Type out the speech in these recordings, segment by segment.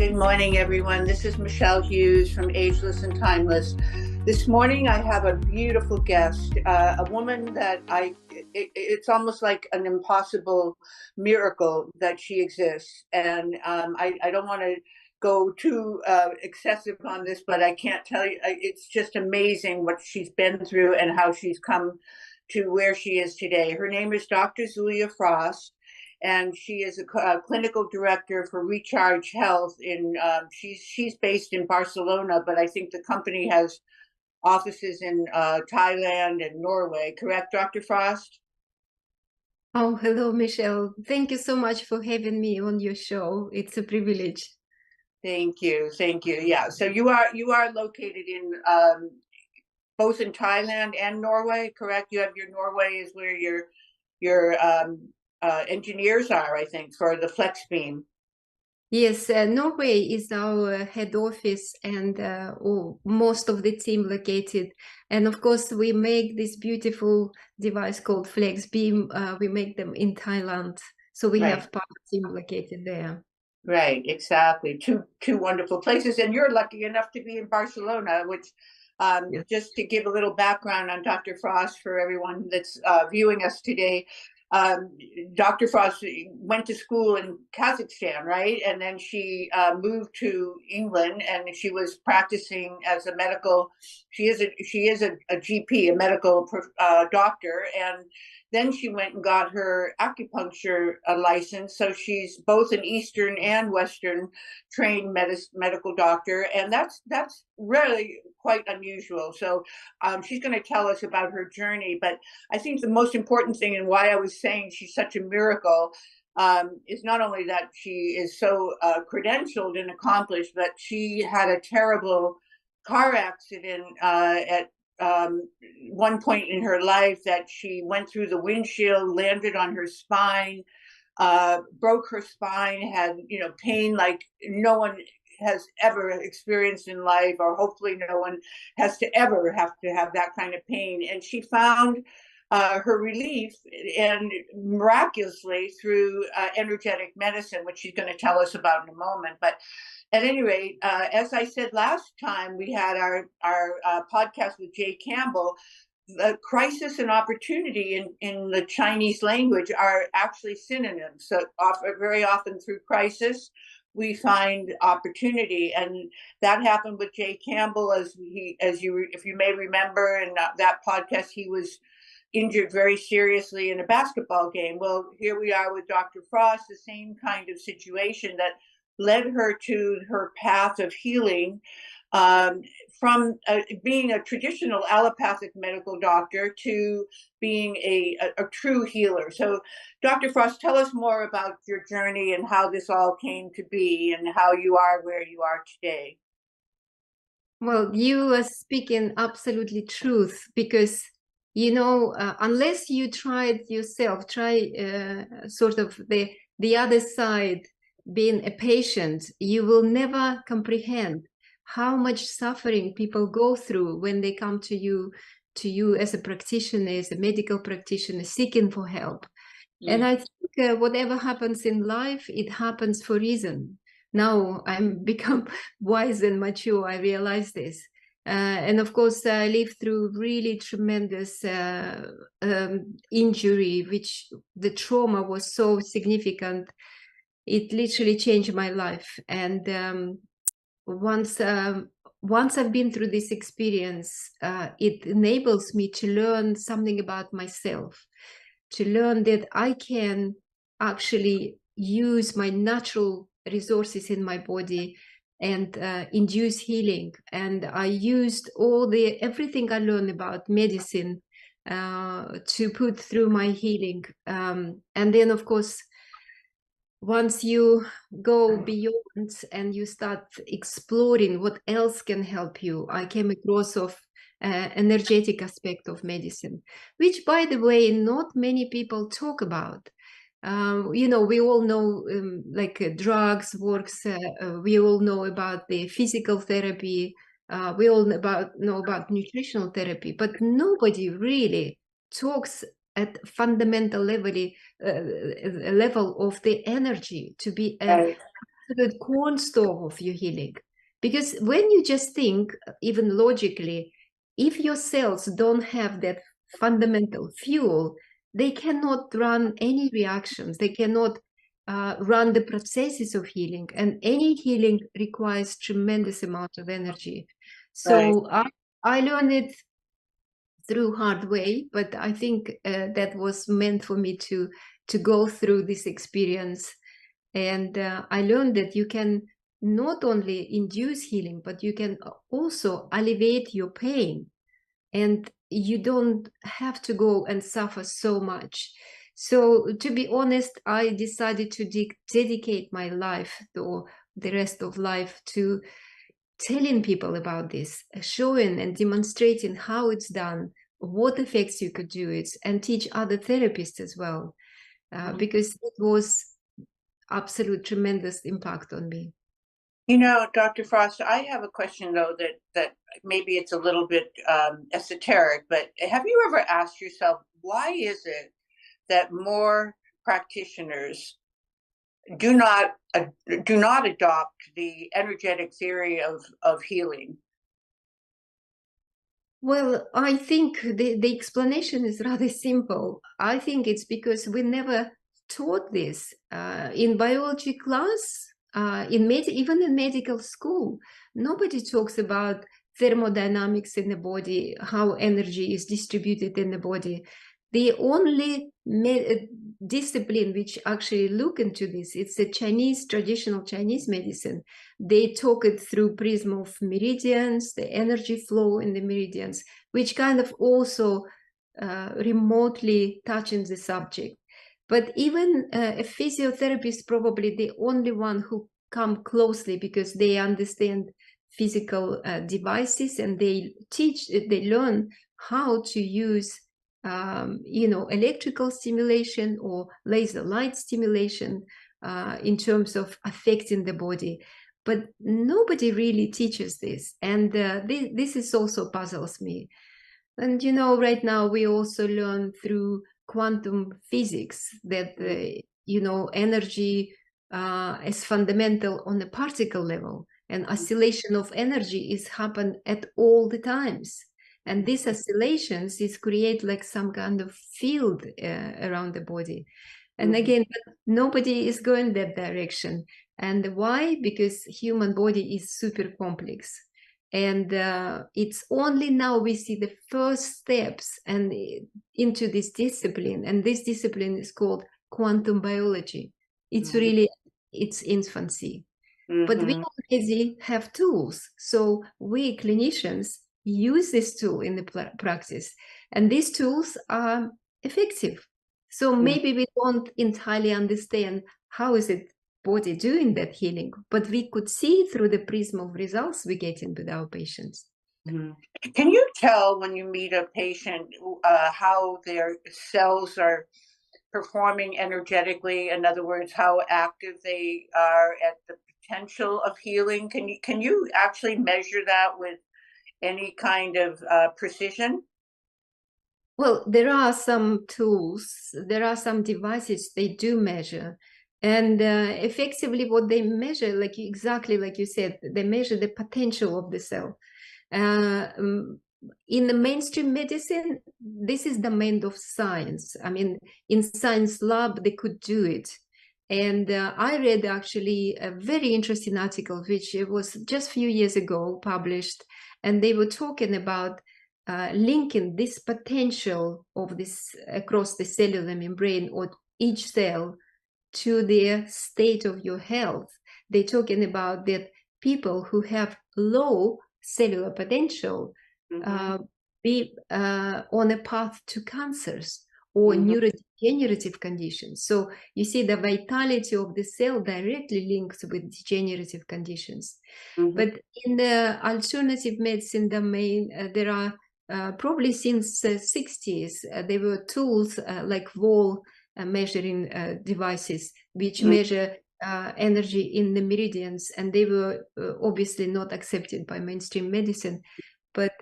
Good morning, everyone. This is Michelle Hughes from Ageless and Timeless. This morning, I have a beautiful guest, a woman that it's almost like an impossible miracle that she exists. And I don't want to go too excessive on this, but I can't tell you, it's just amazing what she's been through and how she's come to where she is today. Her name is Dr. Zulia Frost, and she is a clinical director for Recharge Health. She's based in Barcelona, but I think the company has offices in Thailand and Norway. Correct, Dr. Frost? Oh, hello, Michelle. Thank you so much for having me on your show. It's a privilege. Thank you, thank you. Yeah, so you are located in both in Thailand and Norway, correct? You have your Norway is where your engineers are, I think, for the flex beam. Yes, Norway is our head office and most of the team located. And of course, we make this beautiful device called Flex Beam. We make them in Thailand. So we have part of the team located there. Right, exactly. Two wonderful places. And you're lucky enough to be in Barcelona, which yes. Just to give a little background on Dr. Frost for everyone that's viewing us today. Dr. Frost went to school in Kazakhstan, right? And then she moved to England, and she was practicing as a medical. She is a GP, a medical doctor, and then she went and got her acupuncture license. So she's both an Eastern and Western trained medical doctor, and that's really quite unusual. So she's going to tell us about her journey. But I think the most important thing, and why I was saying she's such a miracle, is not only that she is so credentialed and accomplished, but she had a terrible car accident at one point in her life that she went through the windshield, landed on her spine, broke her spine, had pain like no one has ever experienced in life, or hopefully no one has to ever have to have that kind of pain. And she found her relief, and miraculously through energetic medicine, which she's going to tell us about in a moment. But at any rate, as I said last time, we had our podcast with Jay Campbell. The crisis and opportunity in the Chinese language are actually synonyms. So very often through crisis, we find opportunity, and that happened with Jay Campbell, if you may remember in that podcast, he was injured very seriously in a basketball game. Well, here we are with Dr. Frost, the same kind of situation that led her to her path of healing, from being a traditional allopathic medical doctor to being a true healer. So, Dr. Frost, tell us more about your journey and how this all came to be and how you are where you are today. Well, you are speaking absolutely truth, because unless you try it yourself, sort of the other side, being a patient, you will never comprehend how much suffering people go through when they come to you as a practitioner, as a medical practitioner, seeking for help. And I think whatever happens in life, it happens for a reason. Now I'm become wise and mature, I realize this. And of course, I lived through really tremendous injury, which the trauma was so significant. It literally changed my life. And once I've been through this experience, it enables me to learn something about myself, to learn that I can actually use my natural resources in my body and induce healing. And I used everything I learned about medicine to put through my healing. And then, of course, once you go beyond and you start exploring what else can help you, I came across energetic aspect of medicine, which, by the way, not many people talk about. We all know drugs works. We all know about the physical therapy. We all know about nutritional therapy, but nobody really talks at fundamental level of the energy to be a absolute cornerstone of your healing. Because when you just think, even logically, if your cells don't have that fundamental fuel, they cannot run any reactions. They cannot run the processes of healing. And any healing requires tremendous amount of energy. So I learned it through hard way, but I think that was meant for me to go through this experience. And I learned that you can not only induce healing, but you can also alleviate your pain, and you don't have to go and suffer so much. So to be honest, I decided to dedicate my life, or the rest of life, to telling people about this, showing and demonstrating how it's done, what effects you could do it, and teach other therapists as well, because it was absolute tremendous impact on me. You know, Dr. Frost, I have a question though that maybe it's a little bit esoteric, but have you ever asked yourself, why is it that more practitioners do not adopt the energetic theory of healing? Well, I think the explanation is rather simple. I think it's because we never taught this in biology class, even in medical school. Nobody talks about thermodynamics in the body, how energy is distributed in the body. The only discipline which actually look into this, it's a traditional Chinese medicine. They talk it through prism of meridians, the energy flow in the meridians, which kind of also remotely touching the subject. But even a physiotherapist is probably the only one who come closely, because they understand physical devices, and they learn how to use electrical stimulation or laser light stimulation in terms of affecting the body. But nobody really teaches this, and this is also puzzles me. And right now we also learn through quantum physics that energy is fundamental on the particle level, and oscillation of energy is happen at all the times. And these oscillations create like some kind of field around the body. And again, nobody is going that direction. And why? Because human body is super complex. And it's only now we see the first steps and into this discipline. And this discipline is called quantum biology. It's really its infancy. But we already have tools. So we clinicians use this tool in the practice, and these tools are effective. So maybe we don't entirely understand how is it body doing that healing, but we could see through the prism of results we get in with our patients. Can you tell when you meet a patient how their cells are performing energetically? In other words, how active they are at the potential of healing? Can you actually measure that with any kind of precision? Well, there are some tools, there are some devices they do measure. And effectively what they measure, exactly like you said, they measure the potential of the cell. In the mainstream medicine, this is the domain of science. I mean, in science lab, they could do it. And I read actually a very interesting article, which was just a few years ago published, and they were talking about linking this potential of this across the cellular membrane or each cell to the state of your health. They're talking about that people who have low cellular potential be on a path to cancers or neurodegenerative conditions. So you see the vitality of the cell directly links with degenerative conditions. But in the alternative medicine domain, there are probably since the 60s, there were tools like wall measuring devices which measure energy in the meridians, and they were obviously not accepted by mainstream medicine. But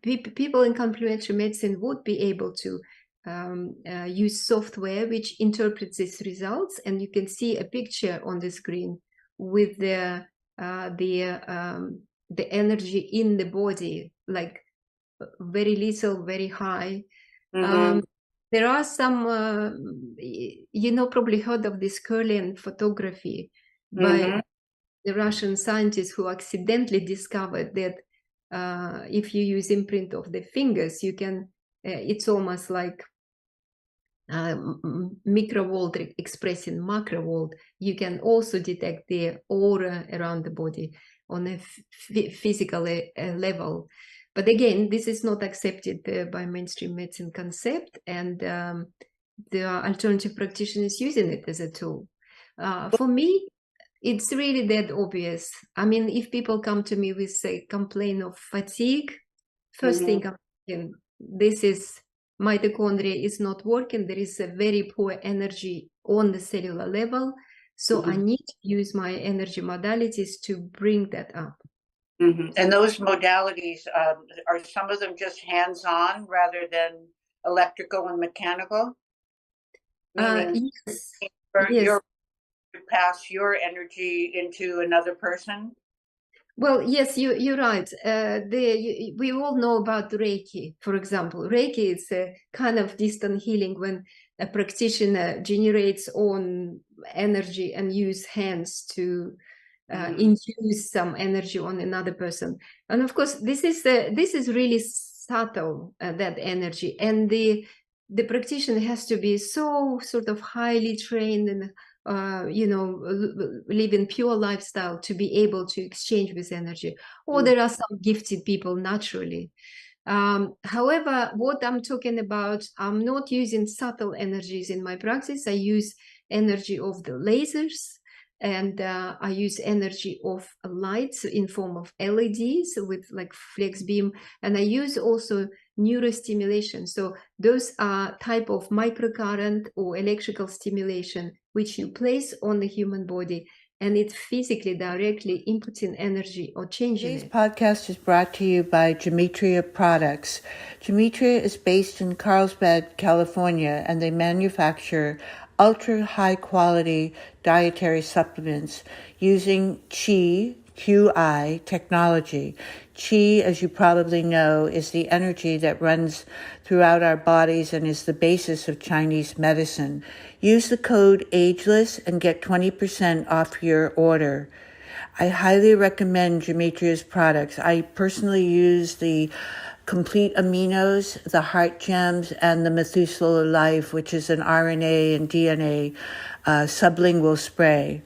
people in complementary medicine would be able to use software which interprets these results, and you can see a picture on the screen with the energy in the body, like very little, very high. There are some, you know, probably heard of this Kerlian photography by the Russian scientists who accidentally discovered that if you use imprint of the fingers, you can, it's almost like microvolt expressing macrovolt. You can also detect the aura around the body on a physical level. But again, this is not accepted by mainstream medicine concept, and the alternative practitioners using it as a tool. For me, it's really that obvious. I mean, if people come to me with a complaint of fatigue, first thing I'm thinking, this is mitochondria is not working. There is a very poor energy on the cellular level. So I need to use my energy modalities to bring that up. And those modalities, are some of them just hands-on rather than electrical and mechanical? Meaning yes. To pass your energy into another person? Well, yes, you're right. We all know about Reiki, for example. Reiki is a kind of distant healing when a practitioner generates own energy and use hands to infuse some energy on another person. And of course, this is really subtle, that energy, and the practitioner has to be so sort of highly trained and you know, living pure lifestyle to be able to exchange with energy. Or there are some gifted people naturally. However, what I'm talking about, I'm not using subtle energies in my practice. I use energy of the lasers, and I use energy of lights in form of LEDs with like flex beam, and I use also neurostimulation. So those are type of microcurrent or electrical stimulation which you place on the human body, and it physically directly inputting energy or changing Today's it. podcast is brought to you by Gematria Products. Gematria is based in Carlsbad, California, and they manufacture ultra high quality dietary supplements using QI technology. Qi, as you probably know, is the energy that runs throughout our bodies and is the basis of Chinese medicine. Use the code AGELESS and get 20% off your order. I highly recommend Gematria's products. I personally use the Complete Aminos, the Heart Gems, and the Methuselah Life, which is an RNA and DNA sublingual spray.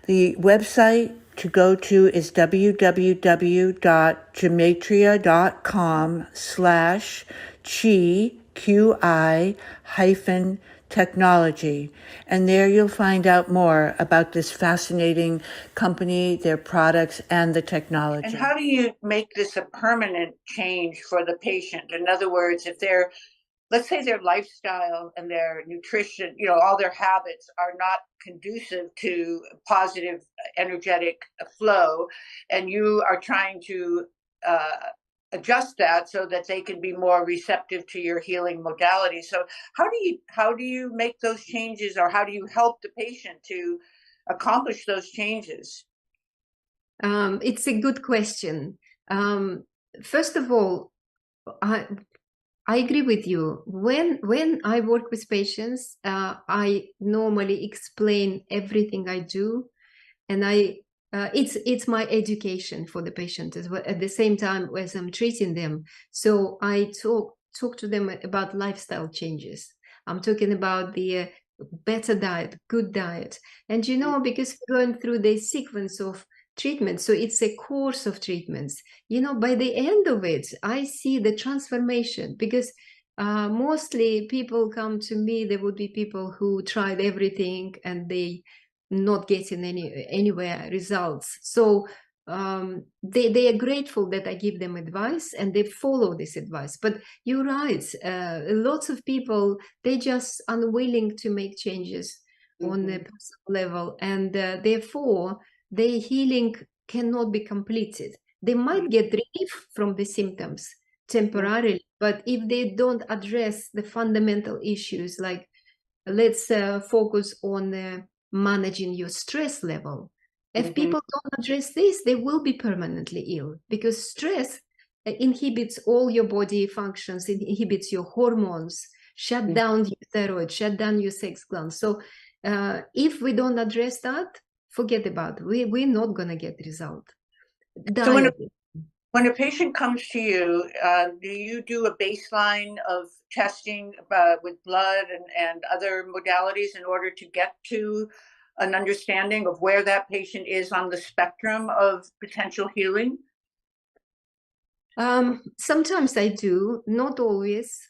The website to go to is www.gematria.com/QI-technology. And there you'll find out more about this fascinating company, their products, and the technology. And how do you make this a permanent change for the patient? In other words, if they're, let's say their lifestyle and their nutrition, you know, all their habits are not conducive to positive energetic flow, and you are trying to adjust that so that they can be more receptive to your healing modality. So how do you make those changes, or how do you help the patient to accomplish those changes? It's a good question. First of all, I agree with you. When I work with patients, I normally explain everything I do, and it's my education for the patient as well, at the same time as I'm treating them. So I talk to them about lifestyle changes. I'm talking about the better diet, good diet, and you know, because we're going through the sequence of treatment, so it's a course of treatments. You know, by the end of it, I see the transformation, because mostly people come to me, there would be people who tried everything and they not getting anywhere results. So they are grateful that I give them advice and they follow this advice. But you're right, lots of people, they just unwilling to make changes on the personal level, and therefore their healing cannot be completed. They might get relief from the symptoms temporarily, But if they don't address the fundamental issues, like let's focus on managing your stress level. If people don't address this, they will be permanently ill, because stress inhibits all your body functions, it inhibits your hormones, shut down your thyroid, shut down your sex glands. So if we don't address that, forget about it. We're not going to get result. So when a patient comes to you, do you do a baseline of testing with blood and other modalities in order to get to an understanding of where that patient is on the spectrum of potential healing? Sometimes I do, not always,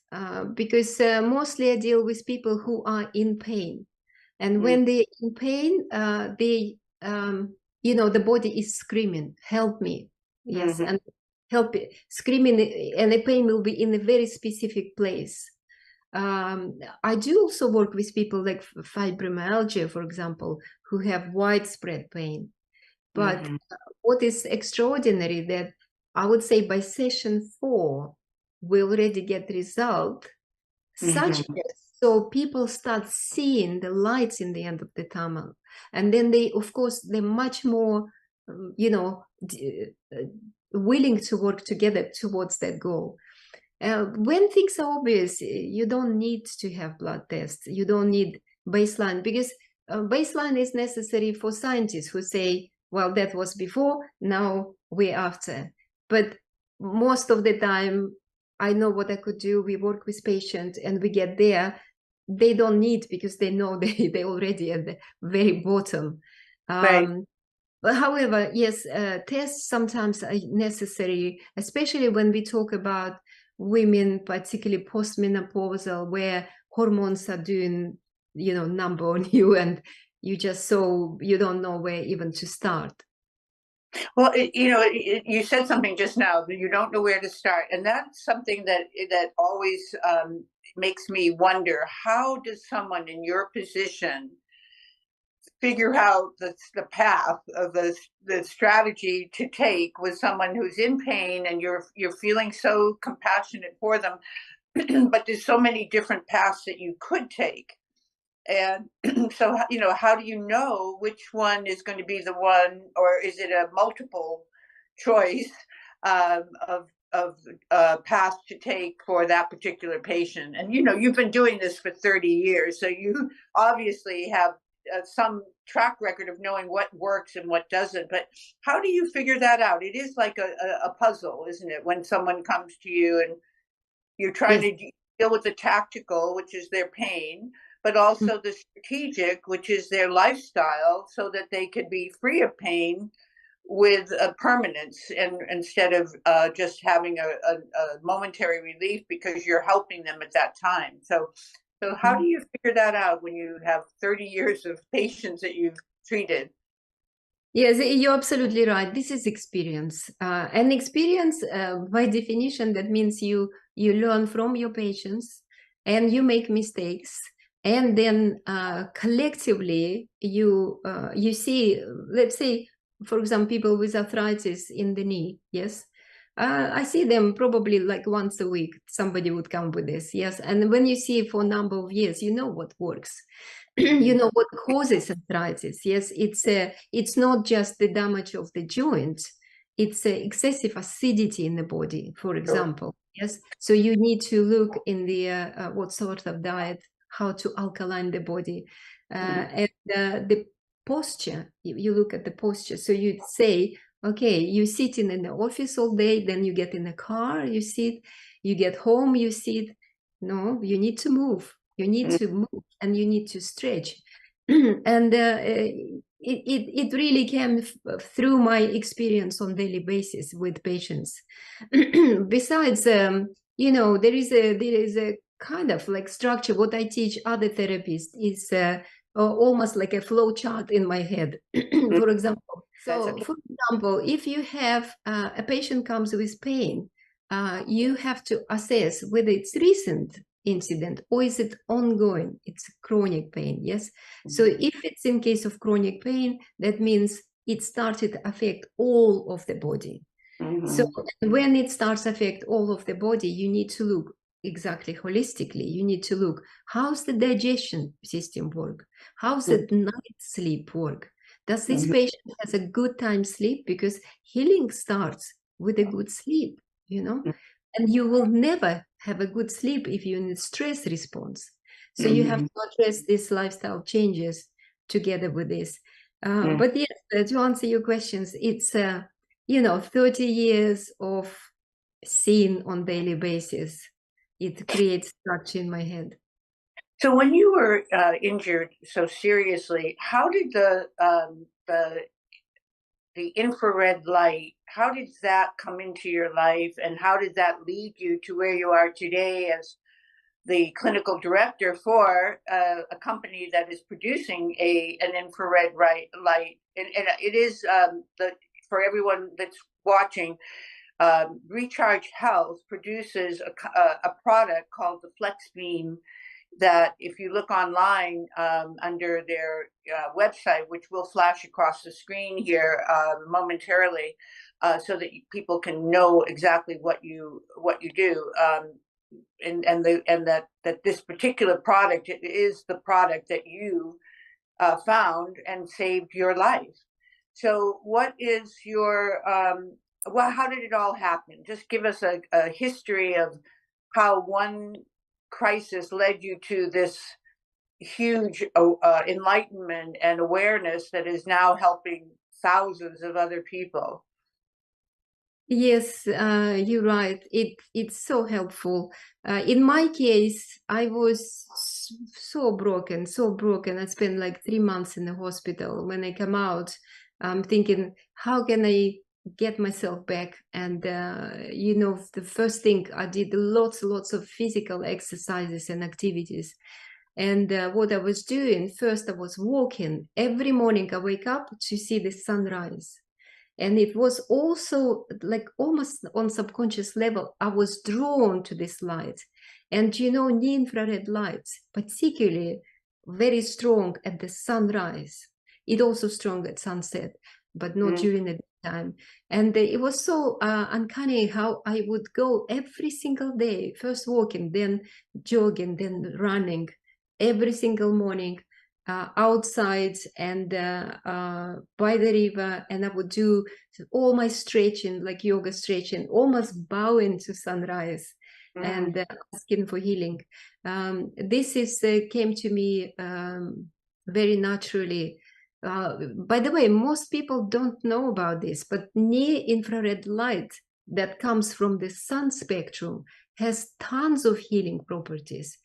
because mostly I deal with people who are in pain. And when they're in pain, the body is screaming, help me. Yes, and help it, screaming, and the pain will be in a very specific place. I do also work with people like fibromyalgia, for example, who have widespread pain. But what is extraordinary that I would say by session 4, we already get result, such as, so people start seeing the lights in the end of the tunnel. And then they, of course, they're much more, willing to work together towards that goal. When things are obvious, you don't need to have blood tests. You don't need baseline, because baseline is necessary for scientists who say, well, that was before, now we're after. But most of the time, I know what I could do. We work with patients and we get there. They don't need, because they know they're already at the very bottom. Right. But however, yes, tests sometimes are necessary, especially when we talk about women, particularly postmenopausal, where hormones are doing, number on you, and you don't know where even to start. Well, you said something just now that you don't know where to start, and that's something that always makes me wonder: how does someone in your position figure out the path of the strategy to take with someone who's in pain, and you're feeling so compassionate for them, but there's so many different paths that you could take? And so, how do you know which one is going to be the one, or is it a multiple choice of path to take for that particular patient? And, you've been doing this for 30 years, so you obviously have some track record of knowing what works and what doesn't. But how do you figure that out? It is like a puzzle, isn't it? When someone comes to you and you're trying to deal with the tactical, which is their pain, but also the strategic, which is their lifestyle, so that they could be free of pain with a permanence, and instead of just having a momentary relief because you're helping them at that time. So how do you figure that out when you have 30 years of patients that you've treated? Yes, you're absolutely right. This is experience. And experience, by definition, that means you learn from your patients and you make mistakes. And then collectively, you see, let's say, for example, people with arthritis in the knee, yes? I see them probably like once a week. Somebody would come with this, yes? And when you see for a number of years, you know what works. You know what causes arthritis. Yes, it's not just the damage of the joint, it's excessive acidity in the body, for example. Yes, so you need to look in the what sort of diet, how to alkaline the body, and the posture. You look at the posture. So you say, okay, you're sitting in the office all day, then you get in the car, you sit, you get home, you sit. No, you need to move. You need to move and you need to stretch. And it really came through my experience on daily basis with patients. Besides, there is a kind of like structure. What I teach other therapists is almost like a flow chart in my head. For example, if you have a patient comes with pain, you have to assess whether it's recent incident or is it ongoing. It's chronic pain. Yes. So if it's in case of chronic pain, that means it started to affect all of the body. So when it starts to affect all of the body, you need to look exactly holistically. You need to look, how's the digestion system work? How's the night sleep work? Does this patient has a good time sleep? Because healing starts with a good sleep, you know, and you will never have a good sleep if you're in a stress response. So you have to address these lifestyle changes together with this. But yes, to answer your questions, it's 30 years of seeing on daily basis. It creates structure in my head. So when you were injured so seriously, how did the infrared light, how did that come into your life, and how did that lead you to where you are today as the clinical director for a company that is producing an infrared light? And it is for everyone that's watching, Recharge Health produces a product called the Flex Beam that, if you look online under their website, which will flash across the screen here momentarily, so that people can know exactly what you do, and that this particular product is the product that you found and saved your life. So what is your how did it all happen? Just give us a history of how one crisis led you to this huge enlightenment and awareness that is now helping thousands of other people. Yes, you're right. It's so helpful. In my case, I was so broken. I spent like 3 months in the hospital. When I come out, I'm thinking, how can I get myself back? And the first thing I did, lots of physical exercises and activities. And what I was doing, first I was walking. Every morning I wake up to see the sunrise. And it was also like almost on subconscious level, I was drawn to this light. And near-infrared lights, particularly very strong at the sunrise. It also strong at sunset, but not during the daytime. And it was so uncanny how I would go every single day, first walking, then jogging, then running, every single morning. Outside and by the river, and I would do all my stretching, like yoga stretching, almost bowing to sunrise and asking for healing. This came to me very naturally. By the way, most people don't know about this, but near-infrared light that comes from the sun spectrum has tons of healing properties.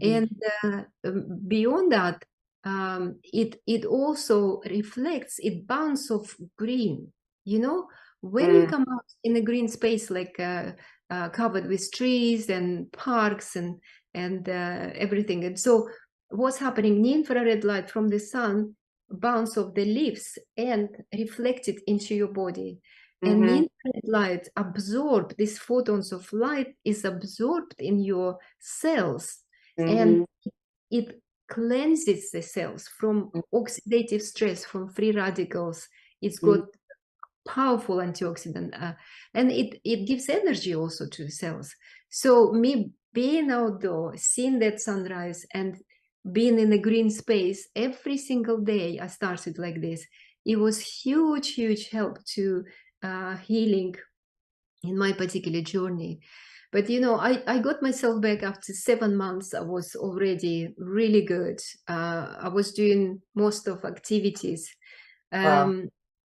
And beyond that, it also reflects, it bounces off green. When you come out in a green space, like covered with trees and parks and everything, and so what's happening, near infrared light from the sun bounce off the leaves and reflect it into your body. And the infrared light absorb, these photons of light is absorbed in your cells, and it cleanses the cells from oxidative stress, from free radicals. It's got powerful antioxidant, and it gives energy also to the cells. So me being outdoor, seeing that sunrise and being in a green space every single day, I started like this. It was huge help to healing in my particular journey. But I got myself back after 7 months. I was already really good. I was doing most of activities,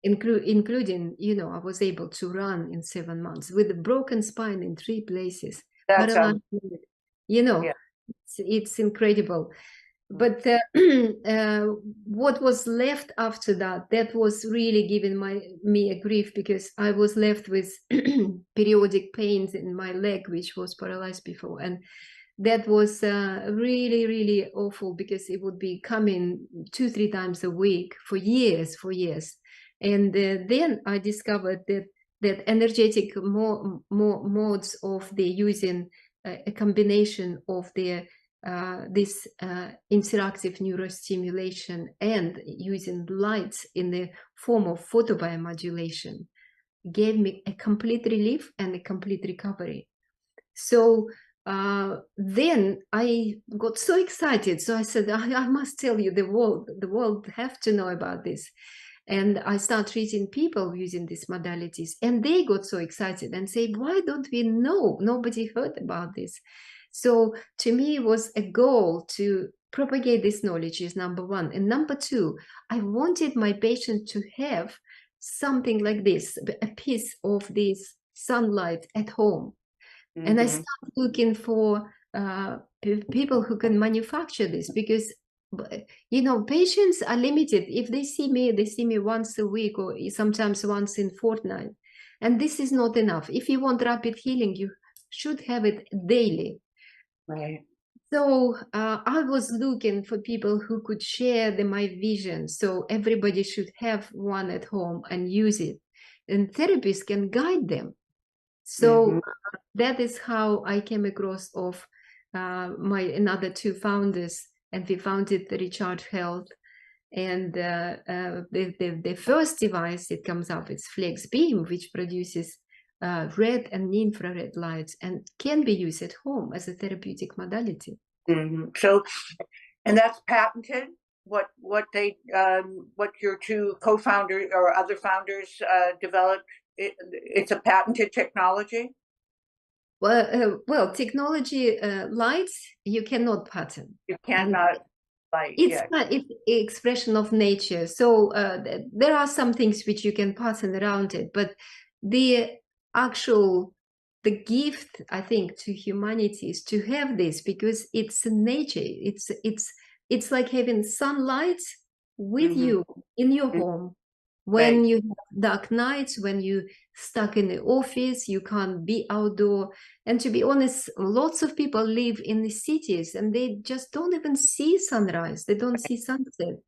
including, I was able to run in 7 months with a broken spine in 3 places. That's it's incredible. But what was left after that was really giving me a grief, because I was left with periodic pains in my leg, which was paralyzed before. And that was really awful, because it would be coming 2-3 times a week for years. And then I discovered that energetic modes of the using a combination of the this interactive neurostimulation and using lights in the form of photobiomodulation gave me a complete relief and a complete recovery. So then I got so excited. So I said, I must tell you, the world have to know about this. And I start treating people using these modalities, and they got so excited and say, why don't we know? Nobody heard about this. So to me, it was a goal to propagate this knowledge is number one. And number two, I wanted my patient to have something like this, a piece of this sunlight at home. Mm-hmm. And I started looking for people who can manufacture this, because patients are limited. If they see me once a week, or sometimes once in fortnight, and this is not enough. If you want rapid healing, you should have it daily. Right. So I was looking for people who could share my vision. So everybody should have one at home and use it, and therapists can guide them. So that is how I came across of my another two founders, and we founded the Recharge Health. And the first device it comes up is Flex Beam, which produces red and infrared lights and can be used at home as a therapeutic modality. So, and that's patented. What your two co-founders or other founders developed, it's a patented technology. Well, technology lights you cannot patent. You cannot. It's expression of nature. So there are some things which you can patent around it, but the gift, I think, to humanity is to have this, because it's nature. It's like having sunlight with you in your home. When you have dark nights, when you stuck in the office, you can't be outdoor. And to be honest, lots of people live in the cities and they just don't even see sunrise. They don't see sunset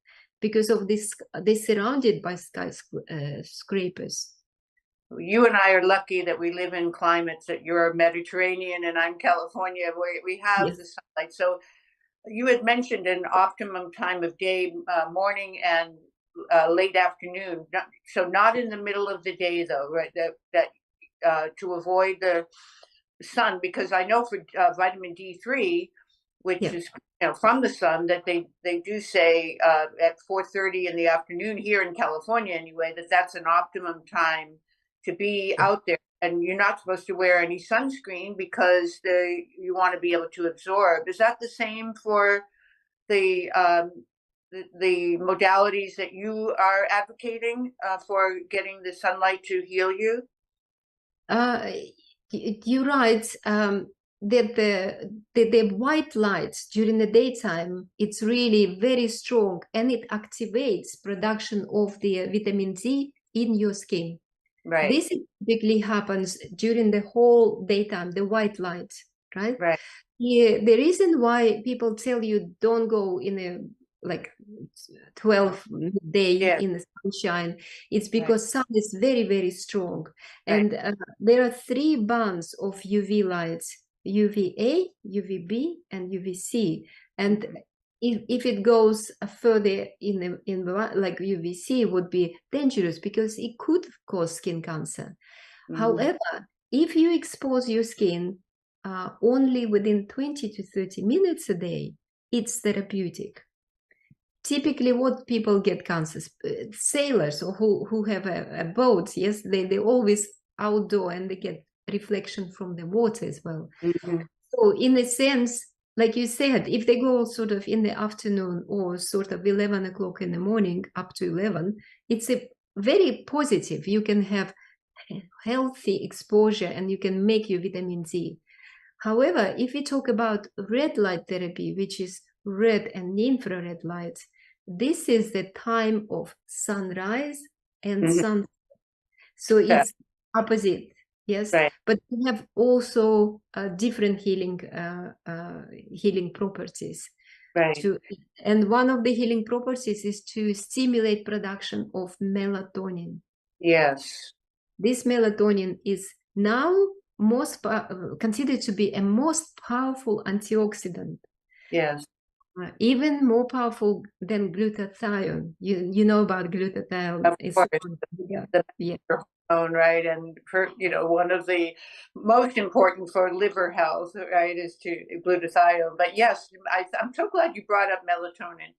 because of this. They're surrounded by skyscrapers. You and I are lucky that we live in climates that you're Mediterranean and I'm California, where we have the sunlight. So you had mentioned an optimum time of day, morning and late afternoon. So not in the middle of the day, though, right? That to avoid the sun, because I know for vitamin D3, which is from the sun, that they do say at 4:30 in the afternoon here in California anyway, that's an optimum time to be out there. And you're not supposed to wear any sunscreen because you want to be able to absorb. Is that the same for the modalities that you are advocating for getting the sunlight to heal you? You're right. That the white light during the daytime, it's really very strong, and it activates production of the vitamin D in your skin. Right. This typically happens during the whole daytime, the white light, right? Right. The reason why people tell you don't go in a 12 day in the sunshine, it's because sun is very, very strong. And there are 3 bands of UV lights: UVA, UVB, and UVC. And if it goes further in like UVC would be dangerous because it could cause skin cancer. However, if you expose your skin only within 20 to 30 minutes a day, it's therapeutic. Typically what people get cancer, sailors or who have a boat, yes, they always outdoor and they get reflection from the water as well. So in a sense, like you said, if they go sort of in the afternoon or sort of 11 o'clock in the morning up to 11, it's a very positive. You can have healthy exposure and you can make your vitamin D. However, if we talk about red light therapy, which is red and infrared light, this is the time of sunrise and sunset. So it's opposite. Yes, but we have also different healing properties. And one of the healing properties is to stimulate production of melatonin. Yes. This melatonin is now considered to be a most powerful antioxidant. Yes. Even more powerful than glutathione. You know about glutathione. Of It's course, yeah. the Yeah. hormone, right? And for, one of the most important for liver health, right, is to glutathione. But yes, I'm so glad you brought up melatonin.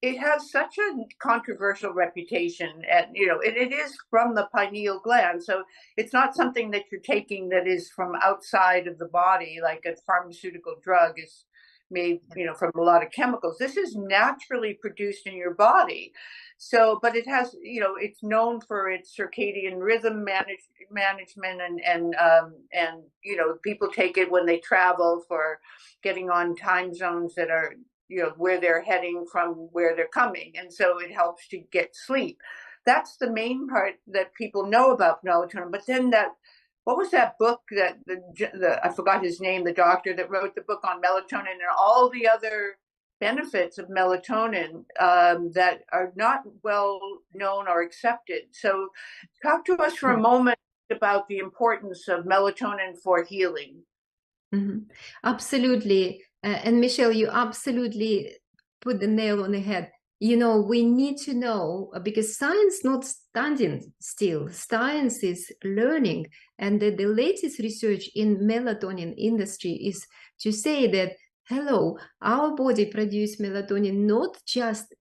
It has such a controversial reputation, and it is from the pineal gland, so it's not something that you're taking that is from outside of the body, like a pharmaceutical drug is made, from a lot of chemicals. This is naturally produced in your body. So, but it has, it's known for its circadian rhythm management, and people take it when they travel for getting on time zones that are, where they're heading from where they're coming, and so it helps to get sleep. That's the main part that people know about melatonin. But then what was that book that I forgot his name, the doctor that wrote the book on melatonin and all the other benefits of melatonin that are not well known or accepted. So talk to us for a moment about the importance of melatonin for healing. Absolutely. And Michelle, you absolutely put the nail on the head. We need to know, because science not standing still. Science is learning. And the latest research in melatonin industry is to say that, hello, our body produces melatonin not just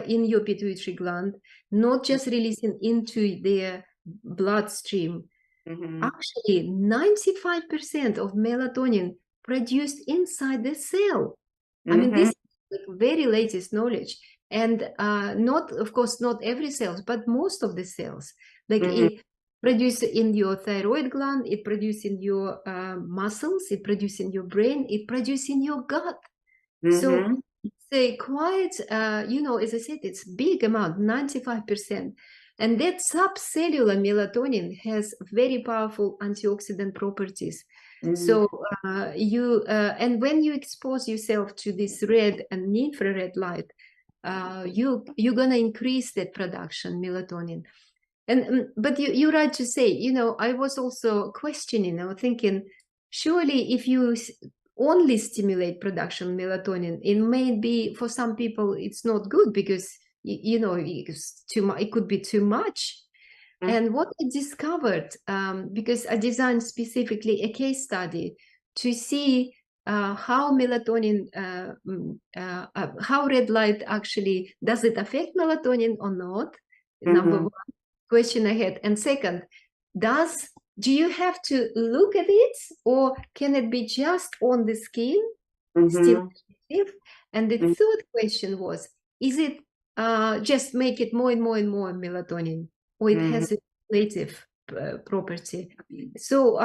in your pituitary gland, not just releasing into the bloodstream. Actually, 95% of melatonin produced inside the cell. I mean, this is like very latest knowledge. And not, of course, not every cells, but most of the cells. Like it produces in your thyroid gland, it produces in your muscles, it produces in your brain, it produces in your gut. So it's a quite, as I said, it's big amount, 95%. And that subcellular melatonin has very powerful antioxidant properties. So and when you expose yourself to this red and infrared light, you're gonna increase that production, melatonin. But you're right to say, I was also questioning, I was thinking, surely if you only stimulate production melatonin, it may be, for some people it's not good, because it's too much, it could be too much. And what I discovered, because I designed specifically a case study to see how melatonin, how red light actually, does it affect melatonin or not? Number one question I had. And second, do you have to look at it, or can it be just on the skin, still active? And the third question was, is it just make it more and more and more melatonin, or it has a relative property? So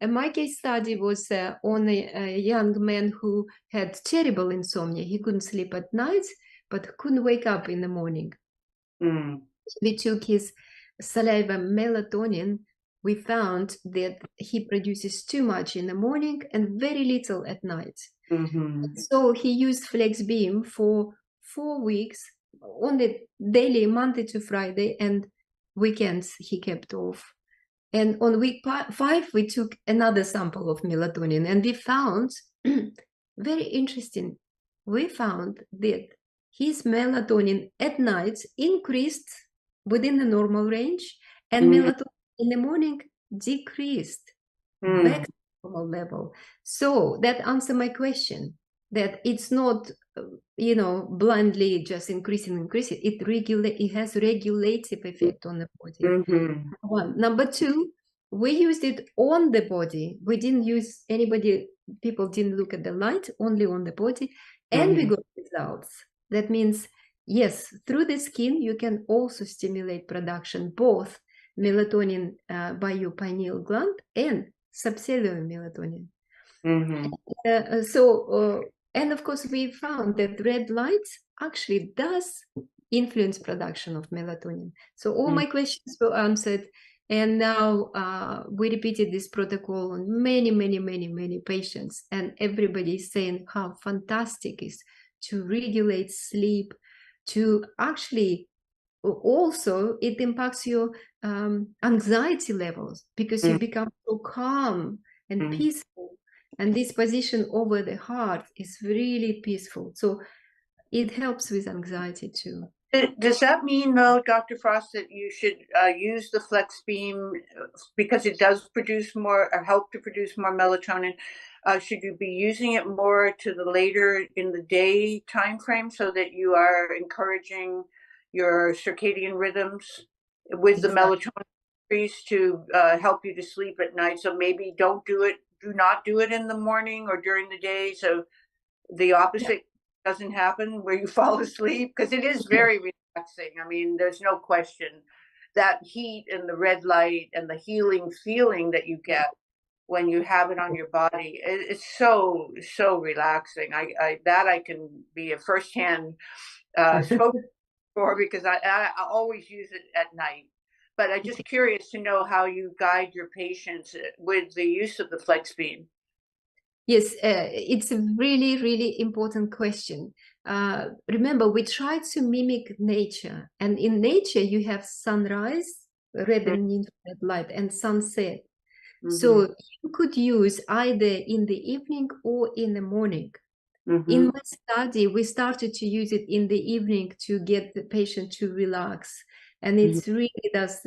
my case study was on a young man who had terrible insomnia. He couldn't sleep at night, but couldn't wake up in the morning. We took his saliva melatonin. We found that he produces too much in the morning and very little at night. So he used Flex Beam for 4 weeks, only daily, Monday to Friday, and weekends he kept off. And on week 5, we took another sample of melatonin, and we found, very interesting, we found that his melatonin at night increased within the normal range, and melatonin in the morning decreased back to normal level. So that answers my question, that it's not, blindly just increasing. It has regulative effect on the body. One. Number two, we used it on the body. We didn't use people didn't look at the light, only on the body, and we got results. That means, yes, through the skin, you can also stimulate production, both melatonin by your pineal gland and subcellular melatonin. And of course, we found that red light actually does influence production of melatonin. So all my questions were answered. And now we repeated this protocol on many patients. And everybody is saying how fantastic it is to regulate sleep, to actually also it impacts your anxiety levels, because you become so calm and peaceful. And this position over the heart is really peaceful. So it helps with anxiety too. Does that mean, though, Dr. Frost, that you should use the flex beam because it does produce more or help to produce more melatonin? Should you be using it more to the later in the day time frame so that you are encouraging your circadian rhythms with the melatonin increase to help you to sleep at night? So maybe do not do it in the morning or during the day, so the opposite doesn't happen where you fall asleep, because it is very relaxing. I mean, there's no question that heat and the red light and the healing feeling that you get when you have it on your body, it's so relaxing. I can be a firsthand spoke for, because I always use it at night. But I'm just curious to know how you guide your patients with the use of the flex beam. Yes, it's a really, really important question. Remember, we try to mimic nature, and in nature you have sunrise, red and infrared light, and sunset. So you could use either in the evening or in the morning. In my study, we started to use it in the evening to get the patient to relax, and it really does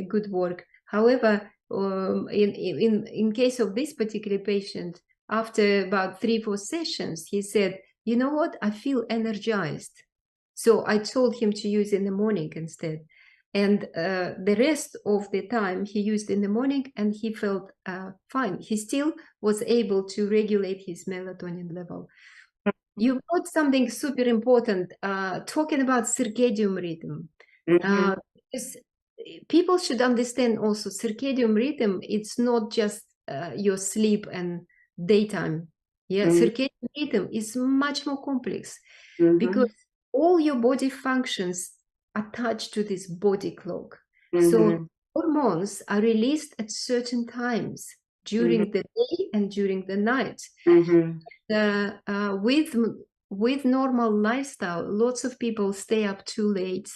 good work. However, in case of this particular patient, after about 3-4 sessions, he said, you know what, I feel energized. So I told him to use in the morning instead. And the rest of the time he used in the morning, and he felt fine. He still was able to regulate his melatonin level. You brought something super important, talking about circadian rhythm. Because people should understand also circadian rhythm, it's not just your sleep and daytime. Circadian rhythm is much more complex because all your body functions attached to this body clock. So hormones are released at certain times during the day and during the night. With normal lifestyle, lots of people stay up too late.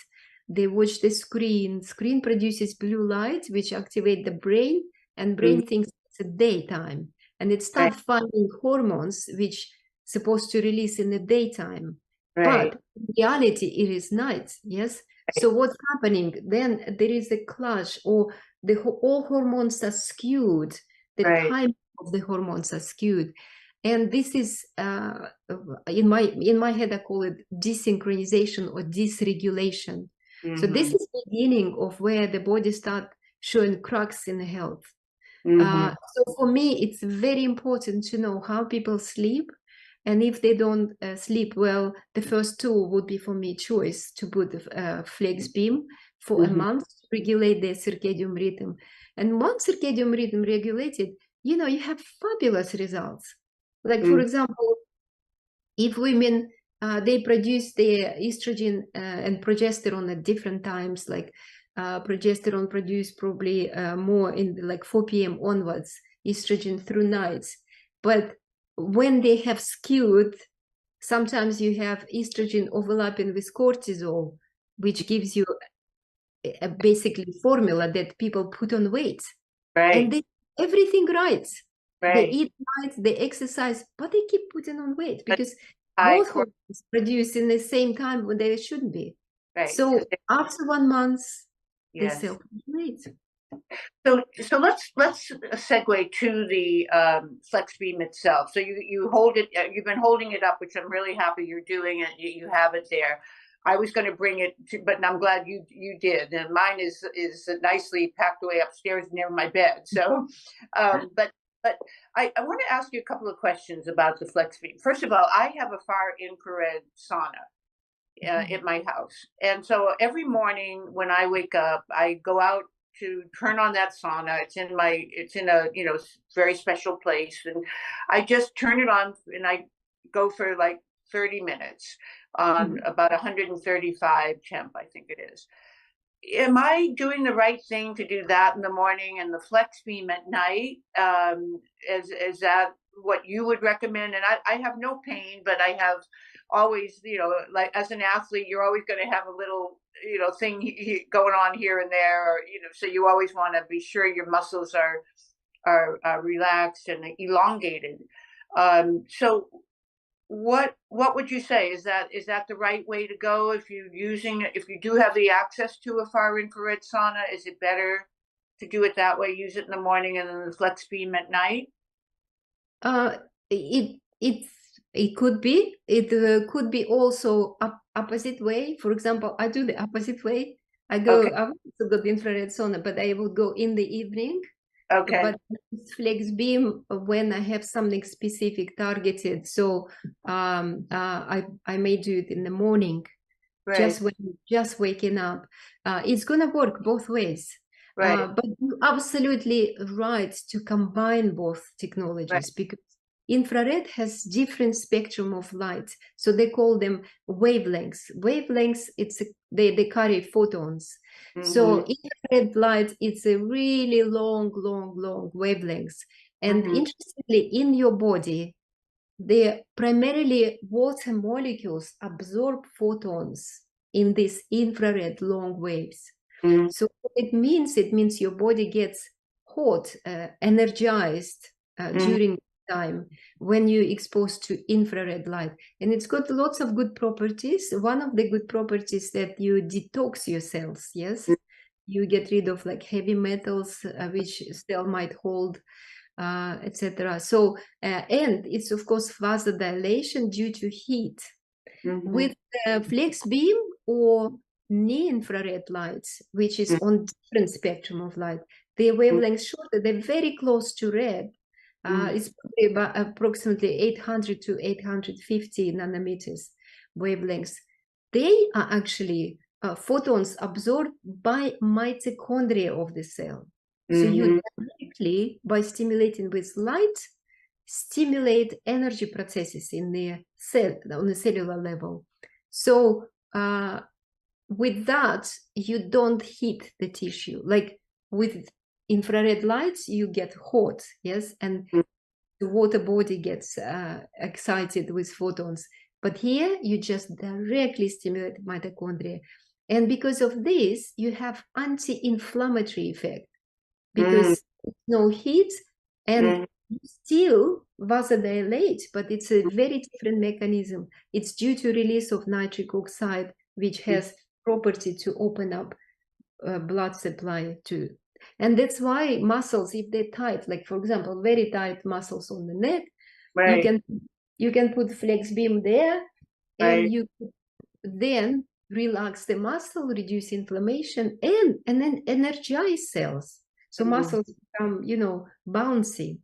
They watch the screen. Screen produces blue light, which activate the brain, and brain thinks it's a daytime, and it starts finding hormones which supposed to release in the daytime. But in reality, it is night. Yes. So what's happening then? There is a clash, or all hormones are skewed. The time of the hormones are skewed. And this is in my head I call it desynchronization or dysregulation. So this is the beginning of where the body starts showing cracks in the health. So for me, it's very important to know how people sleep, and if they don't sleep well, the first tool would be for me choice to put the flex beam for a month to regulate their circadian rhythm. And once circadian rhythm regulated, you have fabulous results. Like, for example, if women, they produce their estrogen and progesterone at different times, like progesterone produced probably more in like 4 p.m. onwards, estrogen through nights. But when they have skewed, sometimes you have estrogen overlapping with cortisol, which gives you a basically formula that people put on weight. And they everything right. They eat right, they exercise, but they keep putting on weight because both hormones produce in the same time when they shouldn't be. So after 1 month, they self-regulate. So let's segue to the flex beam itself. So you hold it. You've been holding it up, which I'm really happy you're doing it. You have it there. I was going to bring it, but I'm glad you did. And mine is nicely packed away upstairs near my bed. So, but I want to ask you a couple of questions about the flex beam. First of all, I have a far infrared sauna at my house, and so every morning when I wake up, I go out to turn on that sauna. It's in a very special place, and I just turn it on and I go for like 30 minutes on about 135 temp, I think it is. Am I doing the right thing to do that in the morning and the flex beam at night? Is that what you would recommend? And I have no pain, but I have always, like as an athlete, you're always going to have a little, thing going on here and there, or, so you always want to be sure your muscles are relaxed and elongated. So what would you say? Is that the right way to go if you do have the access to a far infrared sauna? Is it better to do it that way, use it in the morning and then the flex beam at night? It could be. It could be also opposite way. For example, I do the opposite way. I Okay. also got infrared sauna, but I would go in the evening. Okay. But flex beam when I have something specific targeted. So I may do it in the morning, Right. just waking up. It's gonna work both ways. Right. But you're absolutely right to combine both technologies, Right. because infrared has different spectrum of light, so they call them wavelengths. Wavelengths, they carry photons. So infrared light, it's a really long wavelengths. And interestingly, in your body, primarily water molecules absorb photons in these infrared long waves. So what it means your body gets hot, energized during time when you're exposed to infrared light. And it's got lots of good properties. One of the good properties that you detox your cells, yes? You get rid of like heavy metals, which cell might hold, etc. So, and it's of course vasodilation due to heat. With flex beam or near-infrared lights, which is on different spectrum of light, the wavelengths shorter, they're very close to red. It's probably about approximately 800 to 850 nanometers wavelengths. They are actually photons absorbed by mitochondria of the cell. So you directly, by stimulating with light, stimulate energy processes in the cell on the cellular level. So with that, you don't heat the tissue. Like with infrared lights, you get hot, yes, and the water body gets excited with photons. But here, you just directly stimulate mitochondria. And because of this, you have anti-inflammatory effect, because no heat and still vasodilate, but it's a very different mechanism. It's due to release of nitric oxide, which has property to open up blood supply to. And that's why muscles, if they're tight, like for example, very tight muscles on the neck, you can put flex beam there, and you then relax the muscle, reduce inflammation, and then energize cells. So muscles become, bouncy.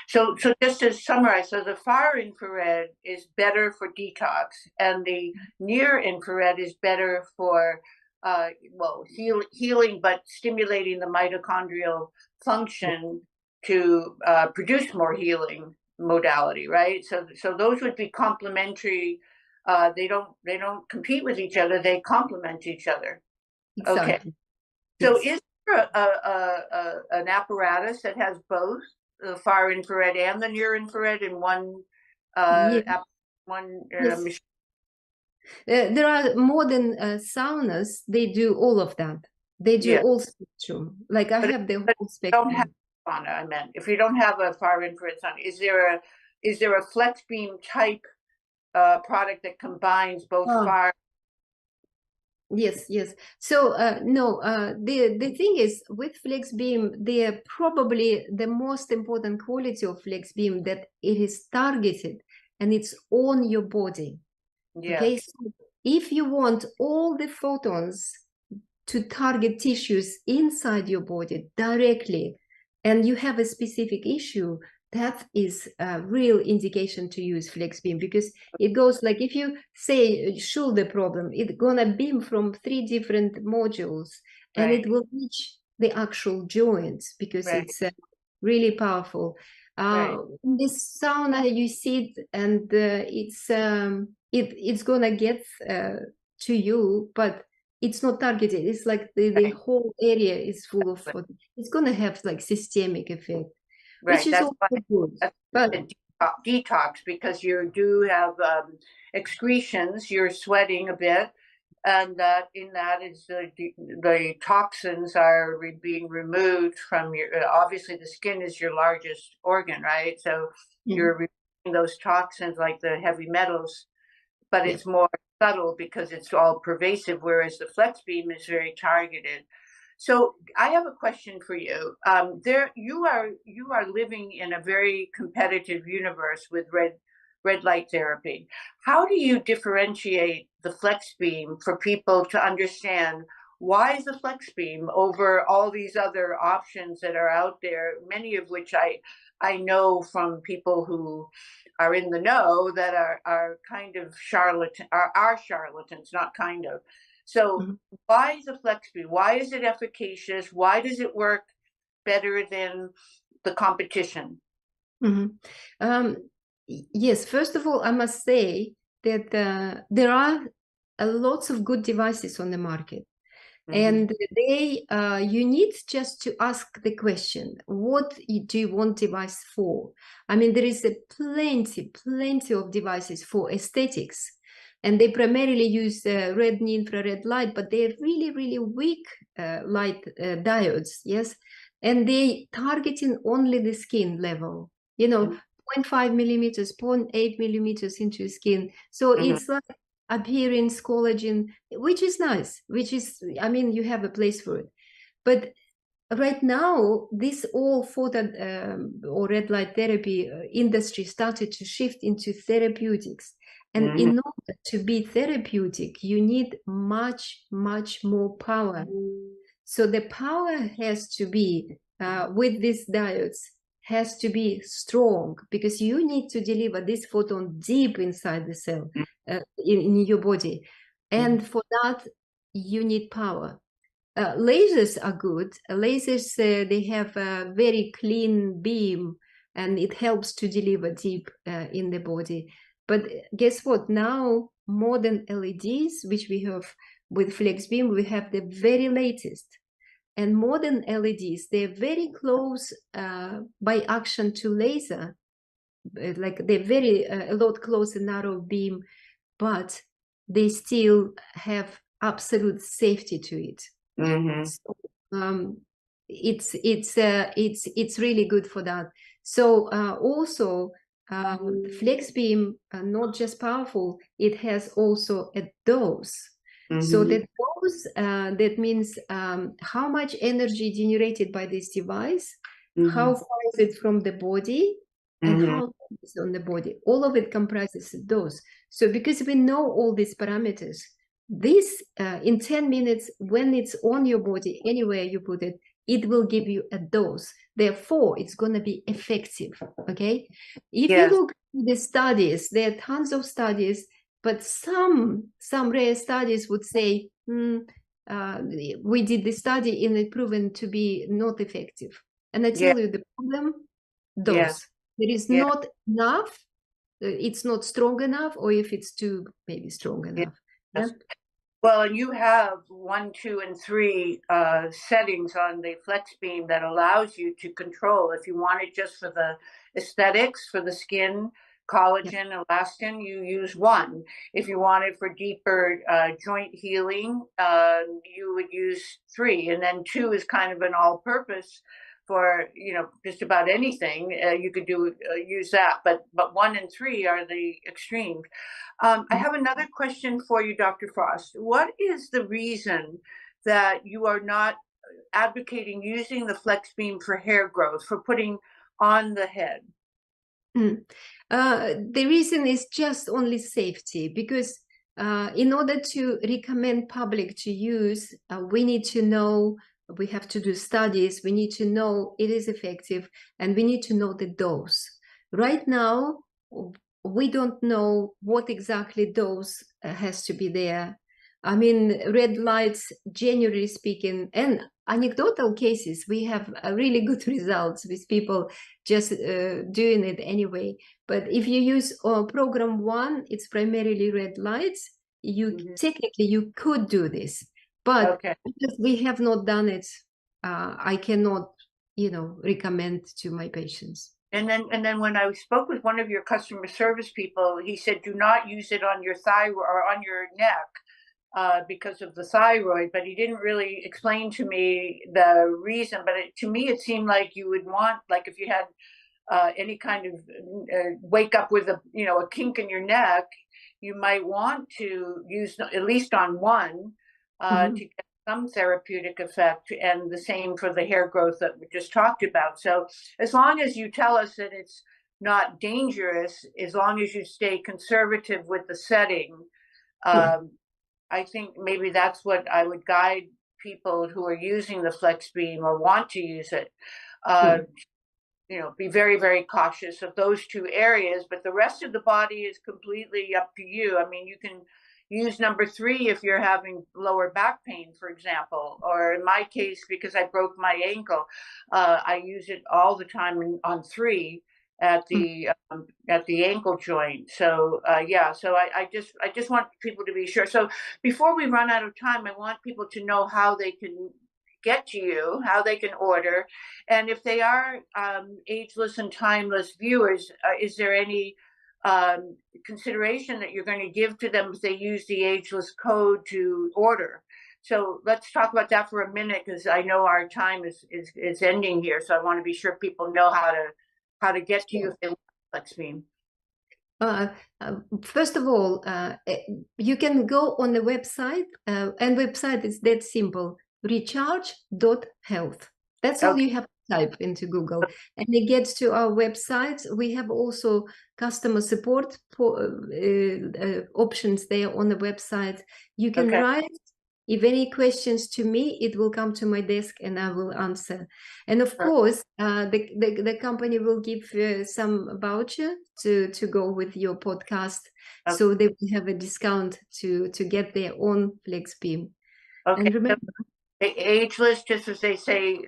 So just to summarize, so the far infrared is better for detox, and the near infrared is better for healing, but stimulating the mitochondrial function to produce more healing modality, right? So those would be complementary. They don't compete with each other; they complement each other. Exactly. Okay. So is there an apparatus that has both the far infrared and the near infrared in one machine? There are modern saunas. They do all of that. They do all spectrum. Like I have the whole spectrum. Don't have sauna, I meant. If you don't have a far infrared sauna, is there a flex beam type product that combines both far? Yes. So no, the thing is with flex beam, they're probably the most important quality of flex beam that it is targeted and it's on your body. Yeah. Okay, so if you want all the photons to target tissues inside your body directly, and you have a specific issue, that is a real indication to use flex beam, because it goes like, if you say shoulder problem, it's gonna beam from 3 different modules, and it will reach the actual joints, because it's really powerful. In this sauna, you sit, and it's gonna get to you, but it's not targeted. It's like the whole area is full of photons. It's gonna have like systemic effect. Which is that's also good. But detox, because you do have excretions, you're sweating a bit, and that is the toxins are being removed from your. Obviously, the skin is your largest organ, right? So you're removing those toxins like the heavy metals, but Yeah. it's more subtle because it's all pervasive, whereas the flex beam is very targeted. So I have a question for you. You are living in a very competitive universe with red light therapy. How do you differentiate the flex beam for people to understand why is the flex beam over all these other options that are out there, many of which I know from people who are in the know that are kind of are charlatans, not kind of. So why is the flex beam? Why is it efficacious? Why does it work better than the competition? Yes, first of all, I must say that there are lots of good devices on the market. And you need just to ask the question, what do you want device for? I mean, there is plenty of devices for aesthetics, and they primarily use red and infrared light, but they're really weak light diodes, yes? And they targeting only the skin level, 0.5 millimeters, 0.8 millimeters into skin. So it's like appearance, collagen, which is nice, I mean, you have a place for it. But right now, this all photo or red light therapy industry started to shift into therapeutics. And in order to be therapeutic, you need much more power. So the power has to be, with these diodes, has to be strong, because you need to deliver this photon deep inside the cell, in your body. And for that, you need power. Lasers are good. Lasers, they have a very clean beam, and it helps to deliver deep in the body. But guess what? Now, modern LEDs, which we have with flex beam, we have the very latest. And modern LEDs, they're very close by action to laser. Like they're very a lot closer narrow beam, but they still have absolute safety to it. So, it's really good for that. So also flex beam, not just powerful, it has also a dose. So the dose, that means how much energy generated by this device, how far is it from the body, and how long is on the body. All of it comprises a dose. So because we know all these parameters, this in 10 minutes, when it's on your body, anywhere you put it, it will give you a dose. Therefore, it's going to be effective. Okay. If you look at the studies, there are tons of studies, but some rare studies would say, we did the study and it proven to be not effective. And I tell you the problem, dose. There is not enough. It's not strong enough, or if it's too maybe strong enough. Yeah. Well, you have 1, 2, and 3 settings on the flex beam that allows you to control. If you want it just for the aesthetics, for the skin, collagen, elastin, you use 1. If you want it for deeper joint healing, you would use 3. And then 2 is kind of an all-purpose for just about anything. You could use that, but 1 and 3 are the extremes. I have another question for you, Dr. Frost. What is the reason that you are not advocating using the flex beam for hair growth, for putting on the head? The reason is just only safety, because in order to recommend public to use, we need to know, we have to do studies, we need to know it is effective, and we need to know the dose. Right now, we don't know what exactly dose has to be there. I mean, red lights, generally speaking, and anecdotal cases, we have really good results with people just doing it anyway. But if you use program 1, it's primarily red lights. Technically, you could do this. But because we have not done it, I cannot, recommend to my patients. And then when I spoke with one of your customer service people, he said, do not use it on your thyroid or on your neck because of the thyroid. But he didn't really explain to me the reason. But to me, it seemed like you would want, like if you had any kind of wake up with a kink in your neck, you might want to use at least on one to get some therapeutic effect, and the same for the hair growth that we just talked about. So as long as you tell us that it's not dangerous, as long as you stay conservative with the setting, I think maybe that's what I would guide people who are using the flex beam or want to use it. Be very, very cautious of those two areas, but the rest of the body is completely up to you. I mean, you can use number 3 if you're having lower back pain, for example, or in my case, because I broke my ankle, I use it all the time on 3 at the ankle joint. So so I just want people to be sure. So before we run out of time, I want people to know how they can get to you, how they can order, and if they are ageless and timeless viewers, is there any consideration that you're going to give to them if they use the ageless code to order? So let's talk about that for a minute, because I know our time is ending here. So I want to be sure people know how to get to you if they want flex beam. First of all, you can go on the website, and website is that simple: recharge.health. That's all you have to type into Google, and it gets to our website. We have also customer support options there on the website. You can write. If any questions to me, it will come to my desk and I will answer. And of course, the company will give some voucher to go with your podcast, so they will have a discount to get their own flex beam. Okay. And remember, ageless, just as they say,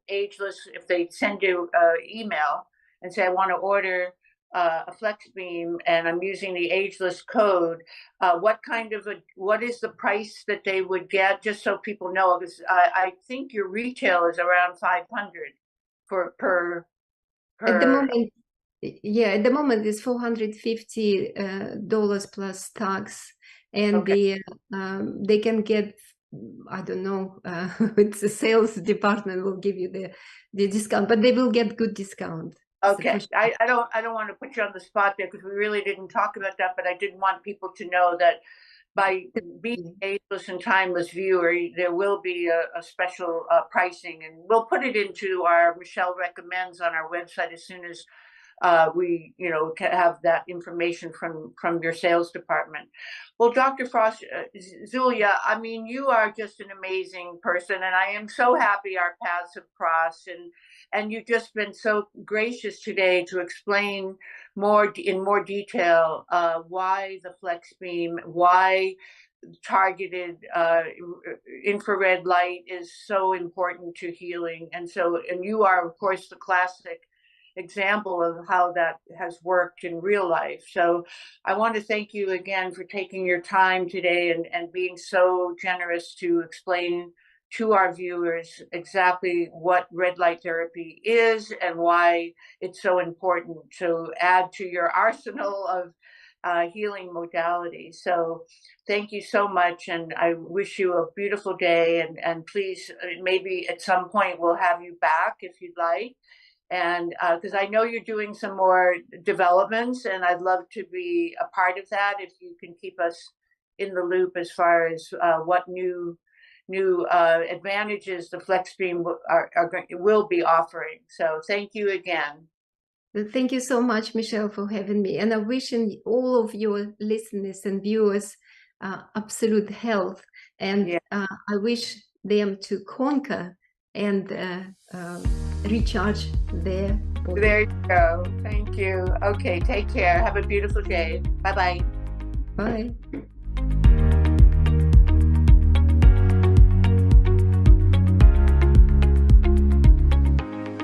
ageless, if they send you an email and say, I want to order a flex beam and I'm using the ageless code, what is the price that they would get, just so people know? Because I think your retail is around $500 per at the moment. Yeah, at the moment it's $450 plus tax, and they can get, I don't know, it's the sales department will give you the discount, but they will get good discount. Okay, I don't want to put you on the spot there, because we really didn't talk about that, but I did want people to know that by being ageless and timeless viewer, there will be a special pricing, and we'll put it into our Michelle Recommends on our website as soon as we have that information from your sales department. Well, Dr. Frost, Zulia, I mean, you are just an amazing person, and I am so happy our paths have crossed, and you've just been so gracious today to explain in more detail why the flex beam, why targeted infrared light is so important to healing. And you are, of course, the classic example of how that has worked in real life. So I want to thank you again for taking your time today and being so generous to explain to our viewers exactly what red light therapy is and why it's so important to add to your arsenal of healing modalities. So thank you so much, and I wish you a beautiful day, and please, maybe at some point we'll have you back if you'd like. And because I know you're doing some more developments, and I'd love to be a part of that if you can keep us in the loop as far as what new advantages the flex beam will be offering. So thank you again. Thank you so much, Michelle, for having me. And I'm wishing all of your listeners and viewers absolute health. And I wish them to conquer and recharge their body. There you go. Thank you. Okay, take care. Have a beautiful day. Bye-bye. Bye.